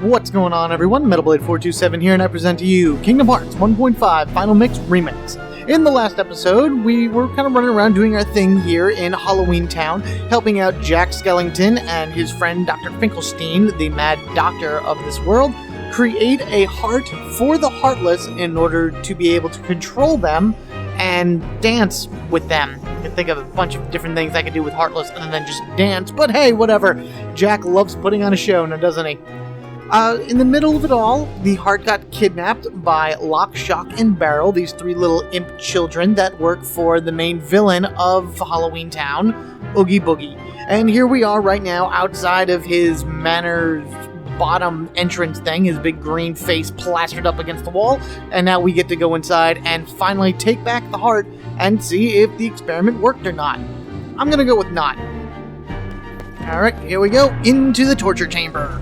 What's going on, everyone? MetalBlade427 here, and I present to you Kingdom Hearts 1.5 Final Mix Remix. In the last episode, we were kind of running around doing our thing here in Halloween Town, helping out Jack Skellington and his friend Dr. Finkelstein, the mad doctor of this world, create a heart for the Heartless in order to be able to control them and dance with them. You can think of a bunch of different things I could do with Heartless other than just dance, but hey, whatever. Jack loves putting on a show now, doesn't he? In the middle of it all, the heart got kidnapped by Lock, Shock, and Barrel, these three little imp children that work for the main villain of Halloween Town, Oogie Boogie. And here we are right now outside of his manor's bottom entrance thing, his big green face plastered up against the wall, and now we get to go inside and finally take back the heart and see if the experiment worked or not. I'm gonna go with not. Alright, here we go, into the torture chamber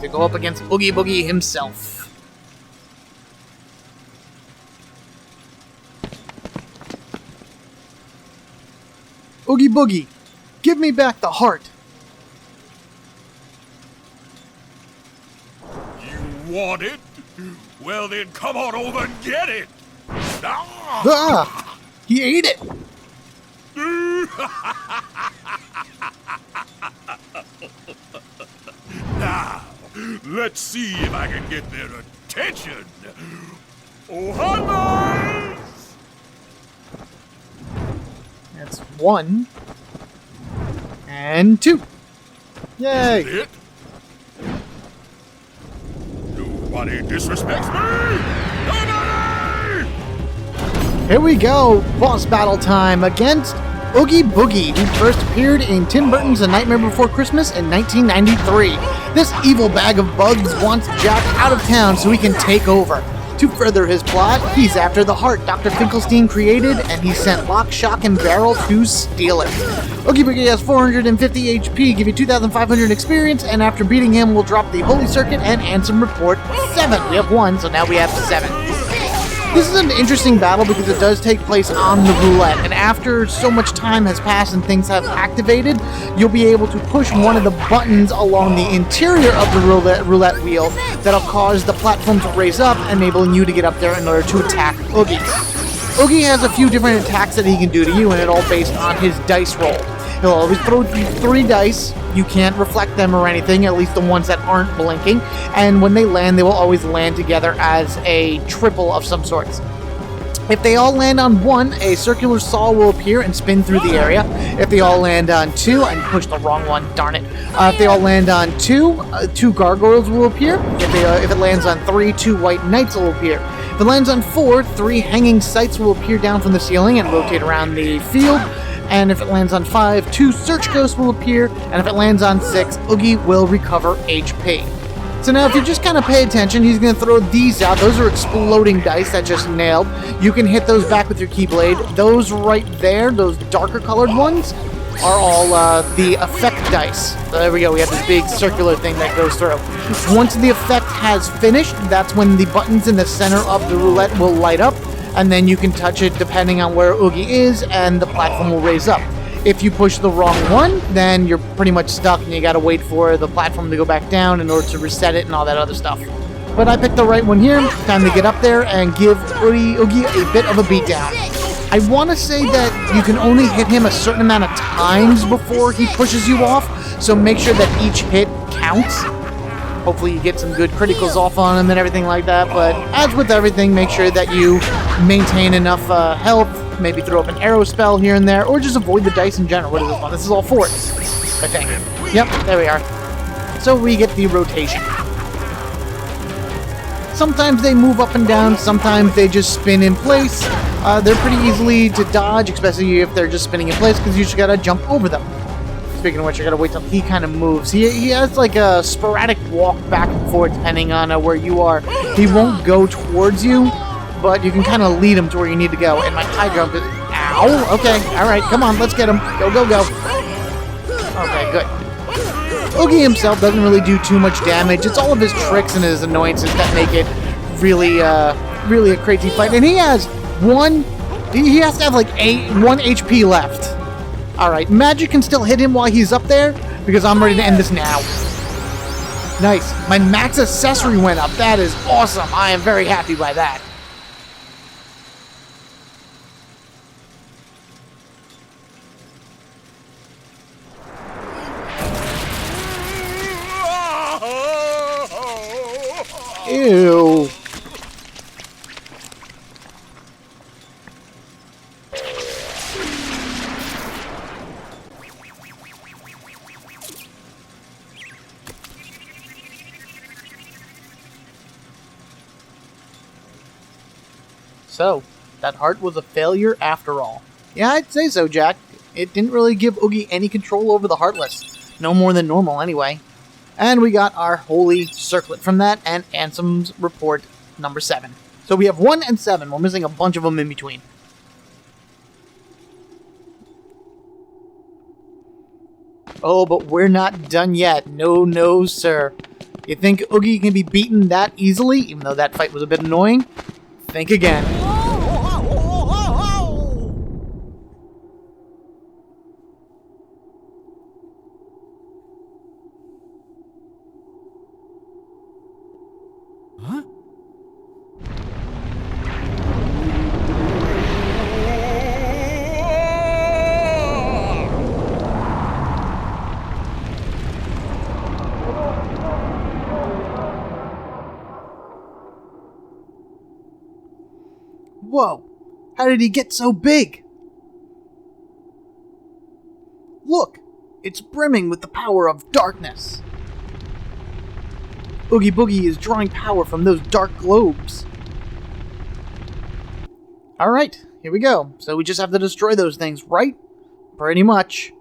to go up against Oogie Boogie himself. Oogie Boogie, give me back the heart. You want it? Well then come on over and get it! Ah! He ate it! Now, let's see if I can get their attention. Oh, hi, boys! That's 1 and 2. Yay! Is it? Nobody disrespects me! Nobody! Here we go! Boss battle time against Oogie Boogie, who first appeared in Tim Burton's A Nightmare Before Christmas in 1993. This evil bag of bugs wants Jack out of town so he can take over. To further his plot, he's after the heart Dr. Finkelstein created, and he sent Lock, Shock, and Barrel to steal it. Oogie Boogie has 450 HP, give you 2,500 experience, and after beating him, we'll drop the Holy Circuit and Ansem Report 7. We have 1, so now we have 7. This is an interesting battle because it does take place on the roulette, and after so much time has passed and things have activated, you'll be able to push one of the buttons along the interior of the roulette wheel that'll cause the platform to raise up, enabling you to get up there in order to attack Oogie. Oogie has a few different attacks that he can do to you, and it's all based on his dice roll. He'll always throw 3 dice. You can't reflect them or anything, at least the ones that aren't blinking. And when they land, they will always land together as a triple of some sorts. If they all land on 1, a circular saw will appear and spin through the area. If they all land on 2, I pushed the wrong one, darn it. If they all land on 2, 2 gargoyles will appear. If it lands on 3, 2 white knights will appear. If it lands on 4, 3 hanging sights will appear down from the ceiling and rotate around the field. And if it lands on 5, 2 search ghosts will appear, and if it lands on 6, Oogie will recover HP. So now if you just kind of pay attention, he's going to throw these out. Those are exploding dice that just nailed. You can hit those back with your Keyblade. Those right there, those darker colored ones, are all the effect dice. So there we go, we have this big circular thing that goes through. Once the effect has finished, that's when the buttons in the center of the roulette will light up, and then you can touch it depending on where Oogie is, and the platform will raise up. If you push the wrong one, then you're pretty much stuck, and you gotta wait for the platform to go back down in order to reset it and all that other stuff. But I picked the right one here. Time to get up there and give Oogie a bit of a beatdown. I want to say that you can only hit him a certain amount of times before he pushes you off, so make sure that each hit counts. Hopefully you get some good criticals off on him and everything like that, but as with everything, make sure that you maintain enough health, maybe throw up an arrow spell here and there, or just avoid the dice in general. What is this one? This is all 4s, I think. Yep, there we are. So we get the rotation. Sometimes they move up and down, sometimes they just spin in place. They're pretty easily to dodge, especially if they're just spinning in place, because you just gotta jump over them. Speaking of which, I gotta wait till he kind of moves. He has like a sporadic walk back and forth depending on where you are. He won't go towards you, but you can kind of lead him to where you need to go. And my high jump is... Ow! Okay, alright, come on, let's get him. Go, go, go. Okay, good. Oogie himself doesn't really do too much damage. It's all of his tricks and his annoyances that make it really, really a crazy fight. And he has he has to have like 1 HP left. Alright, magic can still hit him while he's up there, because I'm ready to end this now. Nice. My max accessory went up. That is awesome. I am very happy by that. Ew. So, that heart was a failure after all. Yeah, I'd say so, Jack. It didn't really give Oogie any control over the Heartless. No more than normal, anyway. And we got our holy circlet from that, and Ansem's report number 7. So we have 1 and 7. We're missing a bunch of them in between. Oh, but we're not done yet. No, no, sir. You think Oogie can be beaten that easily, even though that fight was a bit annoying? Think again. Huh? Whoa! How did he get so big? Look! It's brimming with the power of darkness. Oogie Boogie is drawing power from those dark globes. Alright, here we go. So we just have to destroy those things, right? Pretty much.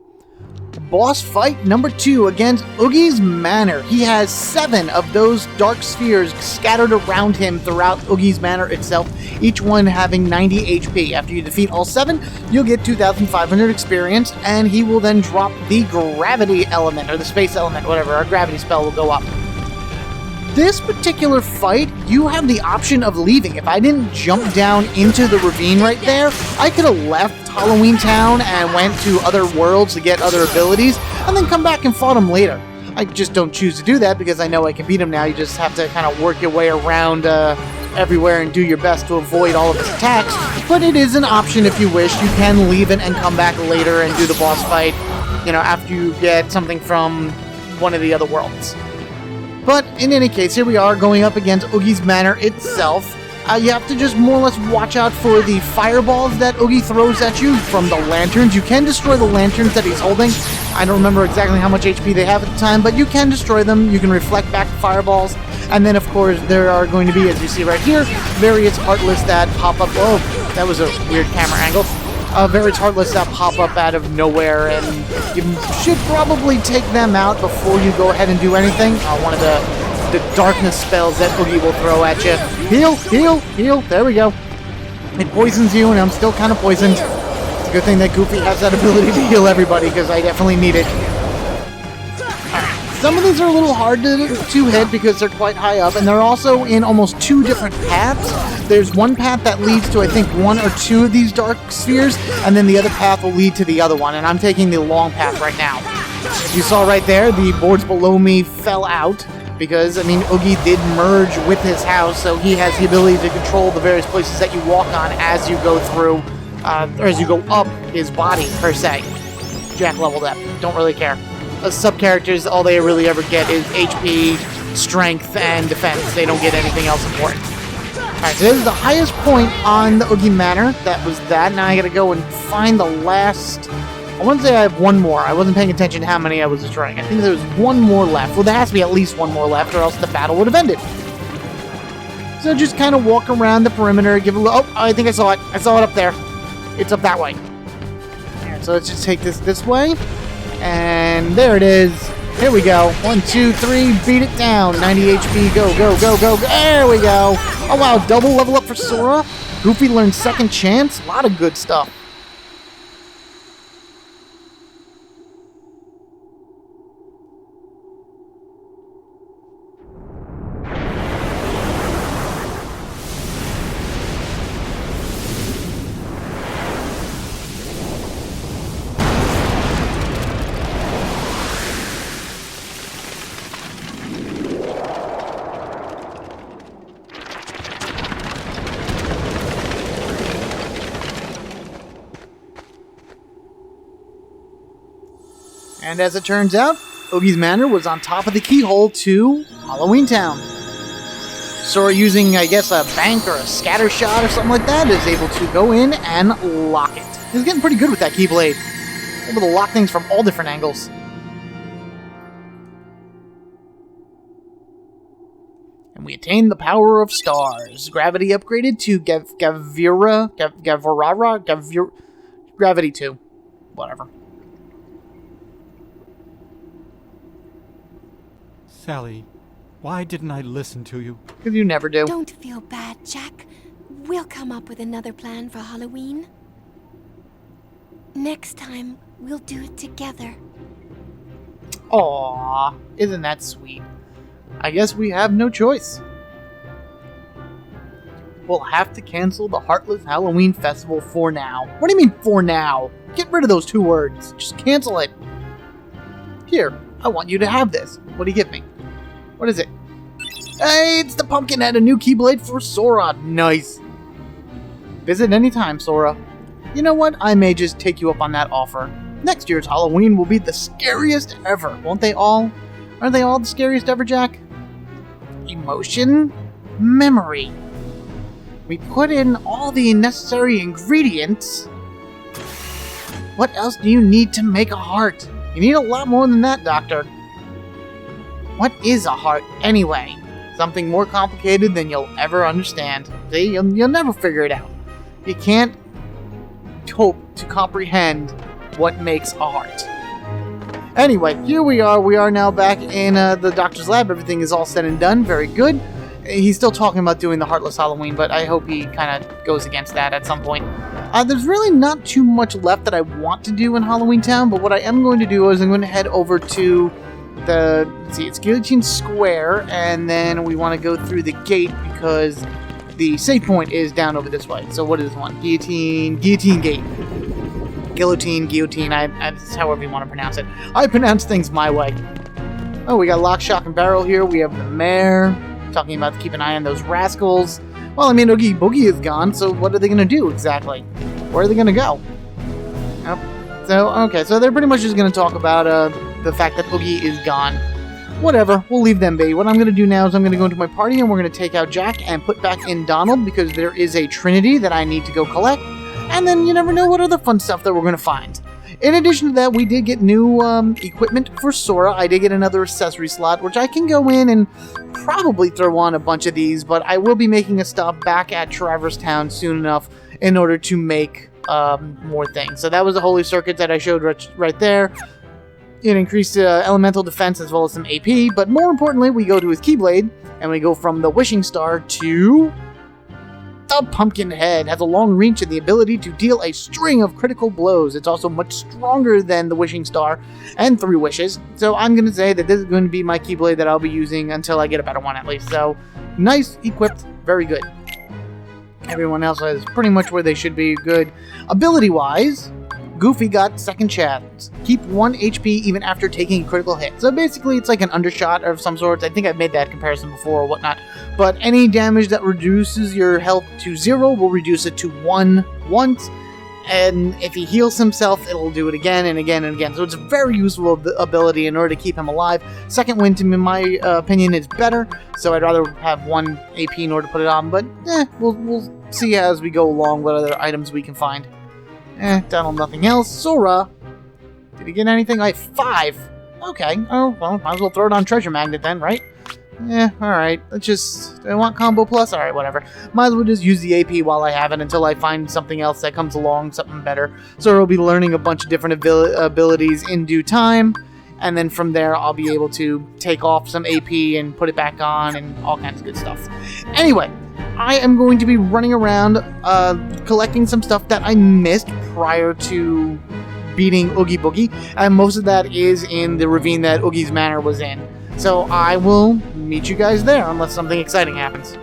Boss fight number 2 against Oogie's Manor. He has 7 of those dark spheres scattered around him throughout Oogie's Manor itself, each one having 90 HP. After you defeat all 7, you'll get 2,500 experience, and he will then drop the gravity element, or the space element, whatever. Our gravity spell will go up. This particular fight, you have the option of leaving. If I didn't jump down into the ravine right there, I could have left Halloween Town and went to other worlds to get other abilities, and then come back and fought him later. I just don't choose to do that because I know I can beat him now. You just have to kind of work your way around everywhere and do your best to avoid all of his attacks. But it is an option if you wish. You can leave it and come back later and do the boss fight, you know, after you get something from one of the other worlds. But in any case, here we are going up against Oogie's Manor itself. You have to just more or less watch out for the fireballs that Oogie throws at you from the lanterns. You can destroy the lanterns that he's holding. I don't remember exactly how much HP they have at the time, but you can destroy them. You can reflect back the fireballs. And then, of course, there are going to be, as you see right here, various Heartless that pop up. Oh, that was a weird camera angle. Various Heartless that pop up out of nowhere, and you should probably take them out before you go ahead and do anything. One of the darkness spells that Oogie will throw at you. Heal, heal, heal. There we go. It poisons you, and I'm still kind of poisoned. It's a good thing that Goofy has that ability to heal everybody, because I definitely need it. Some of these are a little hard to hit because they're quite high up, and they're also in almost 2 different paths. There's one path that leads to, I think, 1 or 2 of these dark spheres, and then the other path will lead to the other one, and I'm taking the long path right now. As you saw right there, the boards below me fell out, because, I mean, Oogie did merge with his house, so he has the ability to control the various places that you walk on as you go through, or as you go up his body, per se. Jack leveled up. Don't really care. Sub-characters, all they really ever get is HP, strength, and defense. They don't get anything else important. Alright, so this is the highest point on the Oogie Manor. That was that. Now I gotta go and find the last... I want to say I have 1 more. I wasn't paying attention to how many I was destroying. I think there was 1 more left. Well, there has to be at least 1 more left, or else the battle would have ended. So just kind of walk around the perimeter, give a little... Oh, I think I saw it. I saw it up there. It's up that way. Alright, so let's just take this way. And there it is. Here we go. 1, 2, 3. Beat it down. 90 HP. Go, go, go, go. There we go. Oh, wow. Double level up for Sora. Goofy learned second chance. A lot of good stuff. And as it turns out, Oogie's Manor was on top of the keyhole to Halloween Town. Sora, using, I guess, a bank or a scatter shot or something like that, is able to go in and lock it. He's getting pretty good with that Keyblade. Able to lock things from all different angles. And we attain the power of stars. Gravity upgraded to Gravity 2. Whatever. Sally, why didn't I listen to you? Because you never do. Don't feel bad, Jack. We'll come up with another plan for Halloween. Next time, we'll do it together. Aww, isn't that sweet? I guess we have no choice. We'll have to cancel the Heartless Halloween Festival for now. What do you mean, for now? Get rid of those 2 words. Just cancel it. Here, I want you to have this. What do you give me? What is it? Hey, it's the Pumpkinhead, a new Keyblade for Sora. Nice. Visit anytime, Sora. You know what? I may just take you up on that offer. Next year's Halloween will be the scariest ever. Won't they all? Aren't they all the scariest ever, Jack? Emotion? Memory. We put in all the necessary ingredients. What else do you need to make a heart? You need a lot more than that, Doctor. What is a heart, anyway? Something more complicated than you'll ever understand. See, you'll never figure it out. You can't hope to comprehend what makes a heart. Anyway, here we are. We are now back in the doctor's lab. Everything is all said and done. Very good. He's still talking about doing the Heartless Halloween, but I hope he kind of goes against that at some point. There's really not too much left that I want to do in Halloween Town, but what I am going to do is I'm going to head over to it's Guillotine Square, and then we want to go through the gate because the save point is down over this way. So what is this one? Guillotine Gate. Guillotine, it's however you want to pronounce it. I pronounce things my way. Oh, we got Lock, Shock, and Barrel here. We have the mayor talking about to keep an eye on those rascals. Well, I mean, Oogie Boogie is gone, so what are they going to do exactly? Where are they going to go? Yep. So they're pretty much just going to talk about the fact that Oogie is gone. Whatever, we'll leave them be. What I'm going to do now is I'm going to go into my party and we're going to take out Jack and put back in Donald because there is a Trinity that I need to go collect. And then you never know what other fun stuff that we're going to find. In addition to that, we did get new equipment for Sora. I did get another accessory slot, which I can go in and probably throw on a bunch of these, but I will be making a stop back at Traverse Town soon enough in order to make more things. So that was the Holy Circuit that I showed right there. It increased elemental defense as well as some AP, but more importantly, we go to his Keyblade, and we go from the Wishing Star to the Pumpkinhead. Has a long reach and the ability to deal a string of critical blows. It's also much stronger than the Wishing Star and 3 wishes. So I'm going to say that this is going to be my Keyblade that I'll be using until I get a better one at least. So nice, equipped, very good. Everyone else is pretty much where they should be good. Ability-wise, Goofy got second chance. Keep 1 HP even after taking a critical hit. So basically, it's like an undershot of some sort. I think I've made that comparison before or whatnot. But any damage that reduces your health to 0 will reduce it to 1 once. And if he heals himself, it'll do it again and again and again. So it's a very useful ability in order to keep him alive. Second wind, in my opinion, is better. So I'd rather have 1 AP in order to put it on. But we'll see as we go along what other items we can find. Donald, nothing else. Sora, did he get anything? Like 5. Okay. Oh, well, might as well throw it on Treasure Magnet then, right? Alright. Let's just... I want Combo Plus? Alright, whatever. Might as well just use the AP while I have it until I find something else that comes along, something better. Sora will be learning a bunch of different abilities in due time. And then from there, I'll be able to take off some AP and put it back on and all kinds of good stuff. Anyway, I am going to be running around collecting some stuff that I missed prior to beating Oogie Boogie. And most of that is in the ravine that Oogie's Manor was in. So I will meet you guys there unless something exciting happens.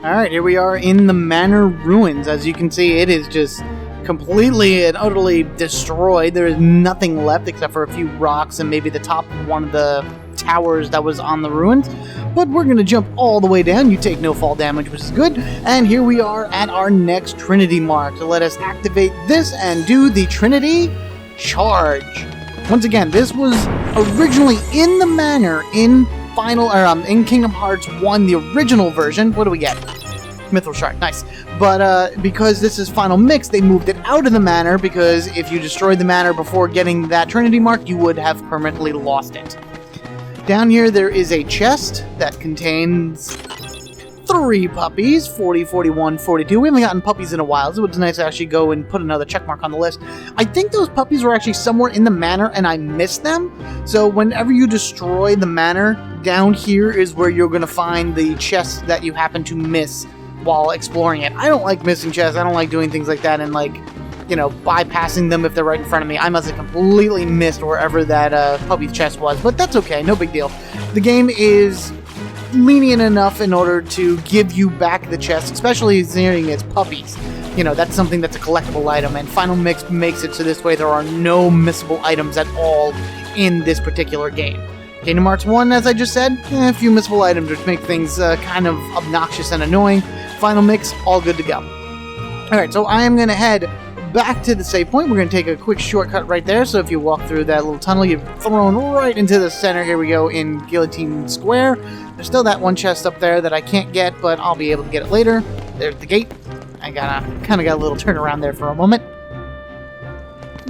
Alright, here we are in the Manor Ruins. As you can see, it is just completely and utterly destroyed. There is nothing left except for a few rocks and maybe the top of one of the towers that was on the ruins. But we're going to jump all the way down. You take no fall damage, which is good. And here we are at our next Trinity mark. So let us activate this and do the Trinity Charge. Once again, this was originally in the manor in in Kingdom Hearts 1, the original version. What do we get? Mithril Shard, nice. But because this is Final Mix, they moved it out of the manor, because if you destroyed the manor before getting that Trinity mark, you would have permanently lost it. Down here, there is a chest that contains 3 puppies, 40, 41, 42. We haven't gotten puppies in a while, so it's nice to actually go and put another check mark on the list. I think those puppies were actually somewhere in the manor, and I missed them. So whenever you destroy the manor, down here is where you're going to find the chests that you happen to miss while exploring it. I don't like missing chests. I don't like doing things like that and, like, you know, bypassing them if they're right in front of me. I must have completely missed wherever that puppy's chest was, but that's okay. No big deal. The game is lenient enough in order to give you back the chest, especially considering it's puppies. You know, that's something that's a collectible item, and Final Mix makes it so this way there are no missable items at all in this particular game. Kingdom Hearts 1, as I just said, a few missable items which make things kind of obnoxious and annoying. Final Mix, all good to go. Alright, so I am going to head back to the save point. We're going to take a quick shortcut right there, so if you walk through that little tunnel, you're thrown right into the center. Here we go in Guillotine Square. There's still that one chest up there that I can't get, but I'll be able to get it later. There's the gate. I kind of got a little turnaround there for a moment.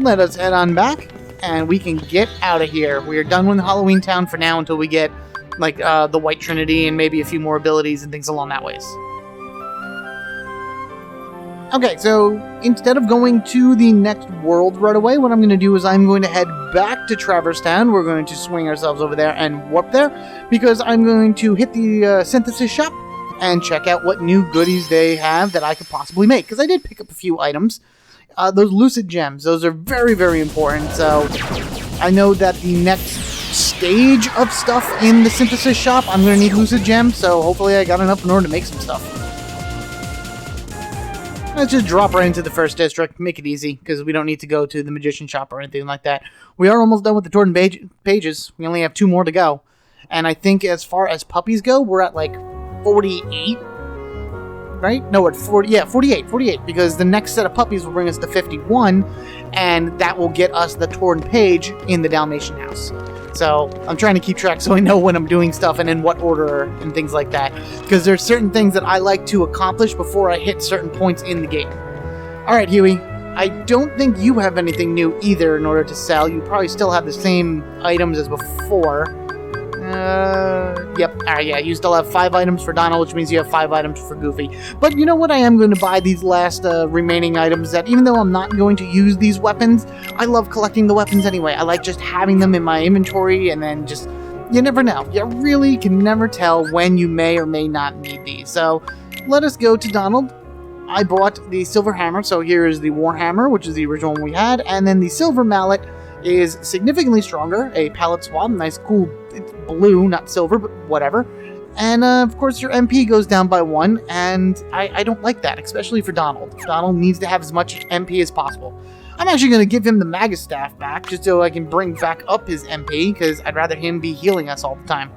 Let us head on back, and we can get out of here. We are done with Halloween Town for now until we get, like, the White Trinity and maybe a few more abilities and things along that ways. Okay, so instead of going to the next world right away, what I'm going to do is I'm going to head back to Traverse Town. We're going to swing ourselves over there and warp there, because I'm going to hit the synthesis shop and check out what new goodies they have that I could possibly make, because I did pick up a few items. Those lucid gems, those are very, very important, so I know that the next stage of stuff in the synthesis shop, I'm going to need lucid gems, so hopefully I got enough in order to make some stuff. Let's just drop right into the first district, make it easy, because we don't need to go to the magician shop or anything like that. We are almost done with the Torn pages. We only have 2 more to go. And I think as far as puppies go, we're at like 48, right? No, we're at 40, yeah, 48, because the next set of puppies will bring us to 51, and that will get us the Torn page in the Dalmatian house. So I'm trying to keep track so I know when I'm doing stuff and in what order and things like that, because there's certain things that I like to accomplish before I hit certain points in the game. Alright, Huey, I don't think you have anything new either in order to sell. You probably still have the same items as before. Yep. Alright, yeah, you still have 5 items for Donald, which means you have 5 items for Goofy. But you know what? I am going to buy these last remaining items that, even though I'm not going to use these weapons, I love collecting the weapons anyway. I like just having them in my inventory, and then just, you never know. You really can never tell when you may or may not need these. So, let us go to Donald. I bought the silver hammer, so here is the war hammer, which is the original one we had, and then the silver mallet is significantly stronger, a palette swab, nice cool, it's blue, not silver, but whatever. And of course your MP goes down by 1, and I don't like that, especially for Donald. Donald needs to have as much MP as possible. I'm actually going to give him the Magus Staff back, just so I can bring back up his MP, because I'd rather him be healing us all the time.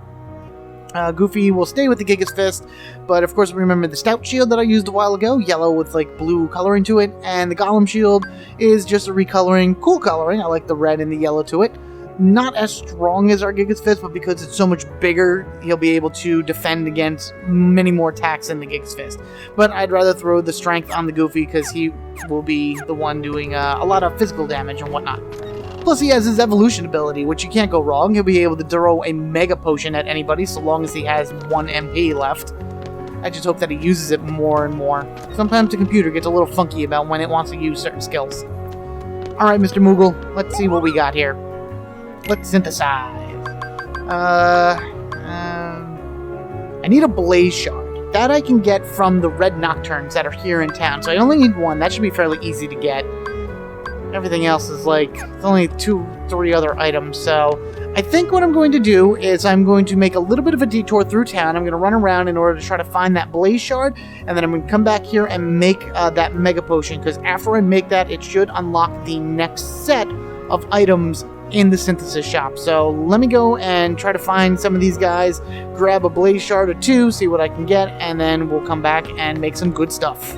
Goofy will stay with the Gigas Fist, but of course remember the Stout Shield that I used a while ago, yellow with like blue coloring to it, and the Golem Shield is just a recoloring, cool coloring. I like the red and the yellow to it. Not as strong as our Gigas Fist, but because it's so much bigger, he'll be able to defend against many more attacks than the Gigas Fist. But I'd rather throw the strength on the Goofy, because he will be the one doing a lot of physical damage and whatnot. Plus, he has his evolution ability, which you can't go wrong. He'll be able to throw a Mega Potion at anybody, so long as he has 1 MP left. I just hope that he uses it more and more. Sometimes the computer gets a little funky about when it wants to use certain skills. Alright, Mr. Moogle, let's see what we got here. Let's synthesize. I need a Blaze Shard. That I can get from the Red Nocturnes that are here in town, so I only need 1. That should be fairly easy to get. Everything else is like, it's only 2-3 other items, so I think what I'm going to do is I'm going to make a little bit of a detour through town. I'm going to run around in order to try to find that Blaze Shard, and then I'm going to come back here and make that Mega Potion, because after I make that, it should unlock the next set of items in the synthesis shop. So let me go and try to find some of these guys, grab a blaze shard or two, see what I can get, and then we'll come back and make some good stuff.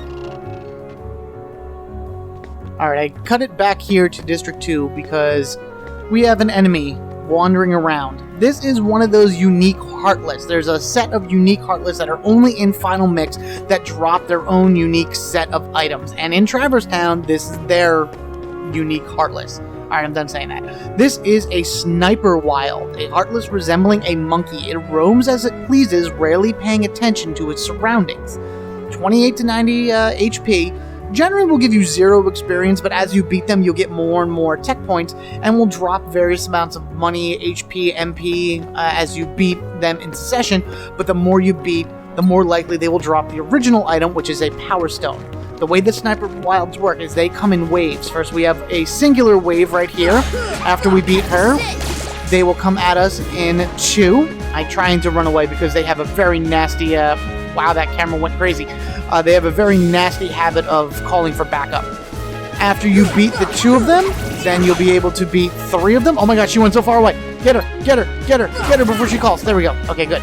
Alright, I cut it back here to District 2 because we have an enemy wandering around. This is one of those unique Heartless. There's a set of unique Heartless that are only in Final Mix that drop their own unique set of items. And in Traverse Town, this is their unique Heartless. Alright, I'm done saying that. This is a Sniper Wild, a Heartless resembling a monkey. It roams as it pleases, rarely paying attention to its surroundings. 28 to 90 HP. Generally will give you 0 experience, but as you beat them, you'll get more and more tech points, and will drop various amounts of money, HP, MP, as you beat them in succession. But the more you beat, the more likely they will drop the original item, which is a Power Stone. The way that Sniper Wilds work is they come in waves. First, we have a singular wave right here. After we beat her, they will come at us in 2. I'm trying to run away because they have a very nasty... wow, that camera went crazy. They have a very nasty habit of calling for backup. After you beat the 2 of them, then you'll be able to beat 3 of them. Oh my god, she went so far away. Get her, get her, get her, get her before she calls. There we go. Okay, good.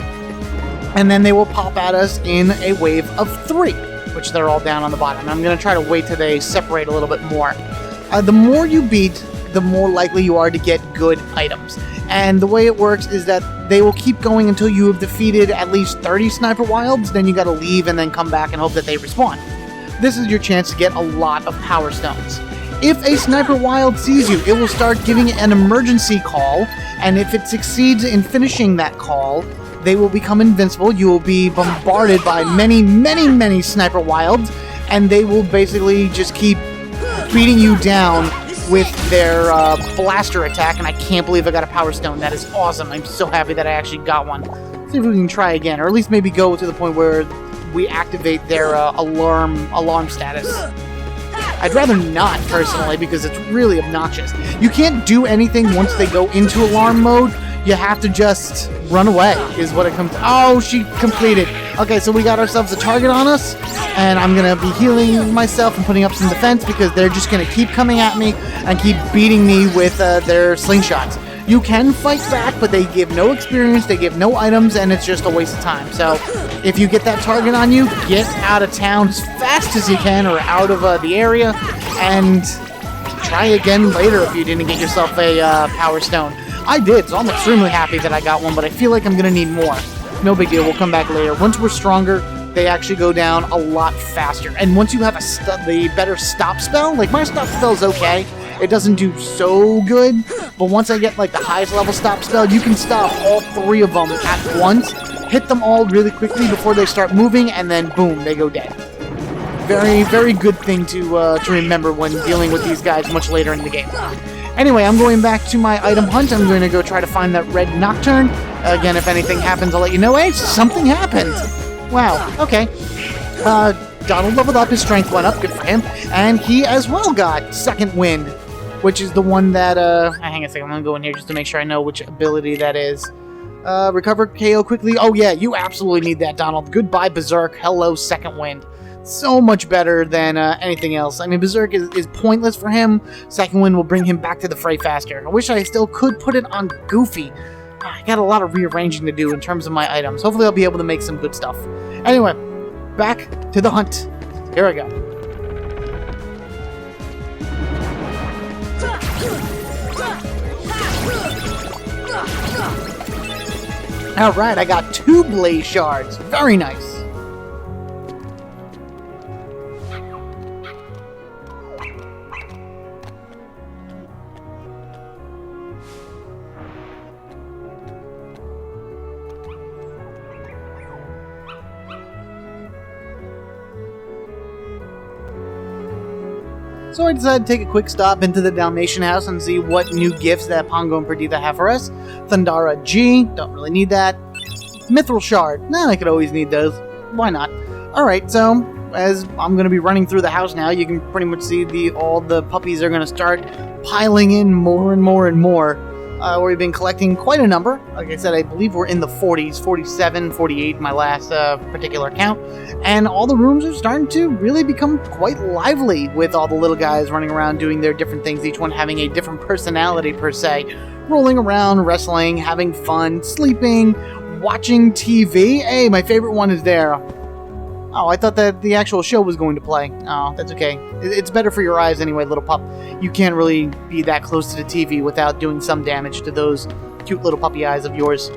And then they will pop at us in a wave of 3, which they're all down on the bottom. I'm going to try to wait till they separate a little bit more. The more you beat, the more likely you are to get good items. And the way it works is that they will keep going until you have defeated at least 30 Sniper Wilds, then you gotta leave and then come back and hope that they respawn. This is your chance to get a lot of Power Stones. If a Sniper Wild sees you, it will start giving an emergency call, and if it succeeds in finishing that call, they will become invincible. You will be bombarded by many, many, many Sniper Wilds, and they will basically just keep beating you down with their blaster attack, and I can't believe I got a Power Stone. That is awesome. I'm so happy that I actually got one. See if we can try again, or at least maybe go to the point where we activate their alarm status. I'd rather not, personally, because it's really obnoxious. You can't do anything once they go into alarm mode. You have to just run away, is what it comes to. Oh, she completed. Okay, so we got ourselves a target on us, and I'm going to be healing myself and putting up some defense because they're just going to keep coming at me and keep beating me with their slingshots. You can fight back, but they give no experience, they give no items, and it's just a waste of time. So if you get that target on you, get out of town as fast as you can, or out of the area, and try again later if you didn't get yourself a Power Stone. I did, so I'm extremely happy that I got one, but I feel like I'm going to need more. No big deal, we'll come back later. Once we're stronger, they actually go down a lot faster. And once you have the better stop spell, like my stop spell is okay, it doesn't do so good, but once I get like the highest level stop spell, you can stop all 3 of them at once, hit them all really quickly before they start moving, and then boom, they go dead. Very, very good thing to remember when dealing with these guys much later in the game. Anyway, I'm going back to my item hunt. I'm going to go try to find that red Nocturne. Again, if anything happens, I'll let you know. Hey, something happened! Wow, okay. Donald leveled up, his strength went up, good for him. And he as well got Second Wind, which is the one that, hang on a second, I'm going to go in here just to make sure I know which ability that is. Recover KO quickly. Oh yeah, you absolutely need that, Donald. Goodbye, Berserk. Hello, Second Wind. So much better than anything else. I mean, Berserk is pointless for him. Second Wind will bring him back to the fray faster. I wish I still could put it on Goofy. I got a lot of rearranging to do in terms of my items. Hopefully I'll be able to make some good stuff. Anyway, back to the hunt. Here we go. Alright, I got 2 blaze shards. Very nice. So I decided to take a quick stop into the Dalmatian house and see what new gifts that Pongo and Perdita have for us. Thundara G, don't really need that. Mithril Shard, nah, I could always need those. Why not? Alright, so as I'm going to be running through the house now, you can pretty much see all the puppies are going to start piling in more and more and more. We've been collecting quite a number. Like I said, I believe we're in the 40s, 47, 48, my last particular count. And all the rooms are starting to really become quite lively with all the little guys running around doing their different things, each one having a different personality per se. Rolling around, wrestling, having fun, sleeping, watching TV. Hey, my favorite one is there. Oh, I thought that the actual show was going to play. Oh, that's okay. It's better for your eyes anyway, little pup. You can't really be that close to the TV without doing some damage to those cute little puppy eyes of yours.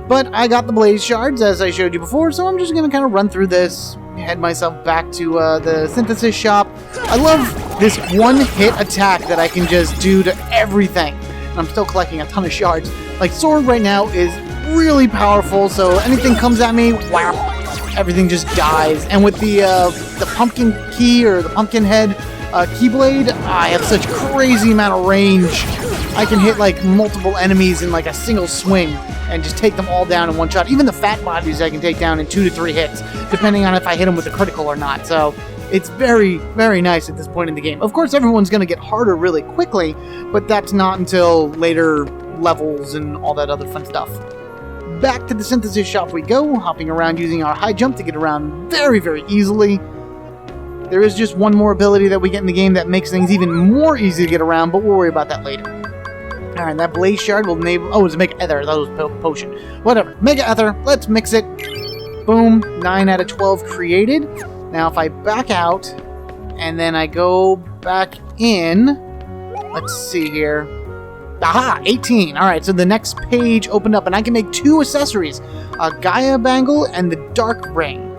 But I got the blaze shards, as I showed you before, so I'm just going to kind of run through this, head myself back to the synthesis shop. I love this one-hit attack that I can just do to everything. And I'm still collecting a ton of shards. Like, Sword right now is really powerful, so anything comes at me, wow. Everything just dies. And with the pumpkin key or the pumpkin head keyblade, I have such crazy amount of range. I can hit like multiple enemies in like a single swing and just take them all down in one shot. Even the fat bodies I can take down in 2 to 3 hits, depending on if I hit them with a critical or not. So it's very, very nice at this point in the game. Of course, everyone's going to get harder really quickly, but that's not until later levels and all that other fun stuff. Back to the synthesis shop we go, hopping around using our high jump to get around very, very easily. There is just one more ability that we get in the game that makes things even more easy to get around, but we'll worry about that later. Alright, that blaze shard will enable... Oh, it's a Mega Ether. That was potion. Whatever. Mega Ether. Let's mix it. Boom. 9 out of 12 created. Now, if I back out, and then I go back in... Let's see here. Aha! 18. Alright, so the next page opened up, and I can make 2 accessories. A Gaia Bangle and the Dark Ring.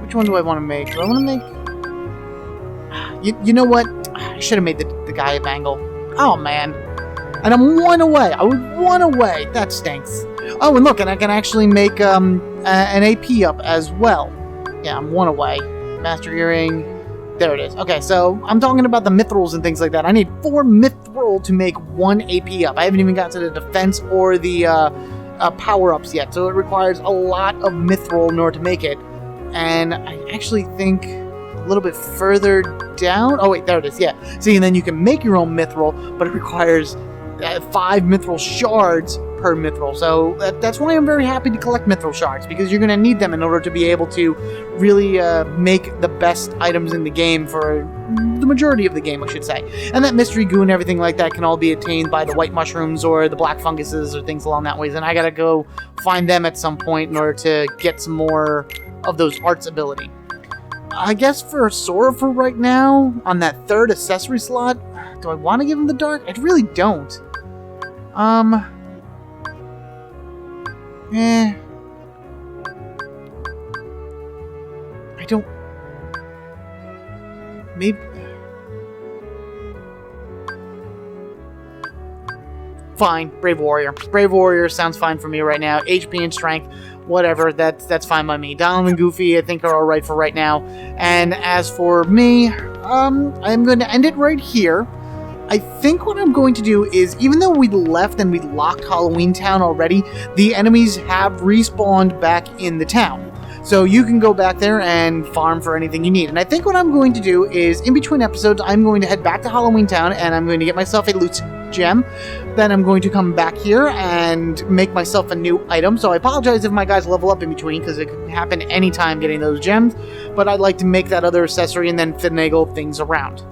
Which one do I want to make? Do I want to make... You know what? I should have made the Gaia Bangle. Oh, man. And I'm 1 away. I was 1 away. That stinks. Oh, and look, and I can actually make an AP up as well. Yeah, I'm 1 away. Master Earring... There it is. Okay, so I'm talking about the mithrils and things like that. I need 4 mithril to make 1 AP up. I haven't even got to the defense or the power-ups yet, so it requires a lot of mithril in order to make it. And I actually think a little bit further down... Oh, wait, there it is, yeah. See, and then you can make your own mithril, but it requires 5 mithril shards per mithril. So that's why I'm very happy to collect mithril shards, because you're going to need them in order to be able to really make the best items in the game for the majority of the game, I should say. And that mystery goo and everything like that can all be attained by the white mushrooms or the black funguses or things along that ways. And I got to go find them at some point in order to get some more of those arts ability. I guess for Sora for right now, on that 3rd accessory slot, do I want to give him the dark? I really don't. I don't... Maybe... Fine, Brave Warrior. Brave Warrior sounds fine for me right now. HP and Strength, whatever, that's fine by me. Donald and Goofy, I think, are alright for right now. And as for me, I'm going to end it right here. I think what I'm going to do is, even though we left and we locked Halloween Town already, the enemies have respawned back in the town. So you can go back there and farm for anything you need. And I think what I'm going to do is, in between episodes, I'm going to head back to Halloween Town and I'm going to get myself a loot gem. Then I'm going to come back here and make myself a new item. So I apologize if my guys level up in between, because it could happen anytime getting those gems. But I'd like to make that other accessory and then finagle things around.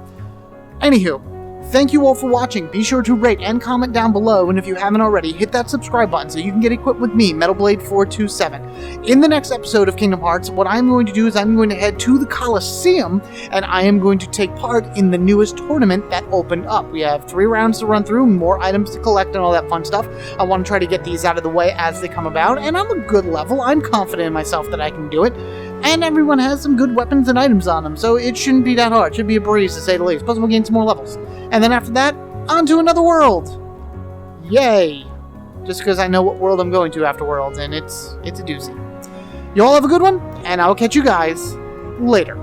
Anywho, thank you all for watching. Be sure to rate and comment down below, and if you haven't already, hit that subscribe button so you can get equipped with me, MetalBlade427. In the next episode of Kingdom Hearts, what I'm going to do is I'm going to head to the Colosseum, and I am going to take part in the newest tournament that opened up. We have 3 rounds to run through, more items to collect, and all that fun stuff. I want to try to get these out of the way as they come about, and I'm a good level. I'm confident in myself that I can do it. And everyone has some good weapons and items on them, so it shouldn't be that hard. It should be a breeze, to say the least. Plus, we'll gain some more levels. And then after that, on to another world! Yay! Just because I know what world I'm going to after Worlds, and it's a doozy. You all have a good one, and I'll catch you guys later.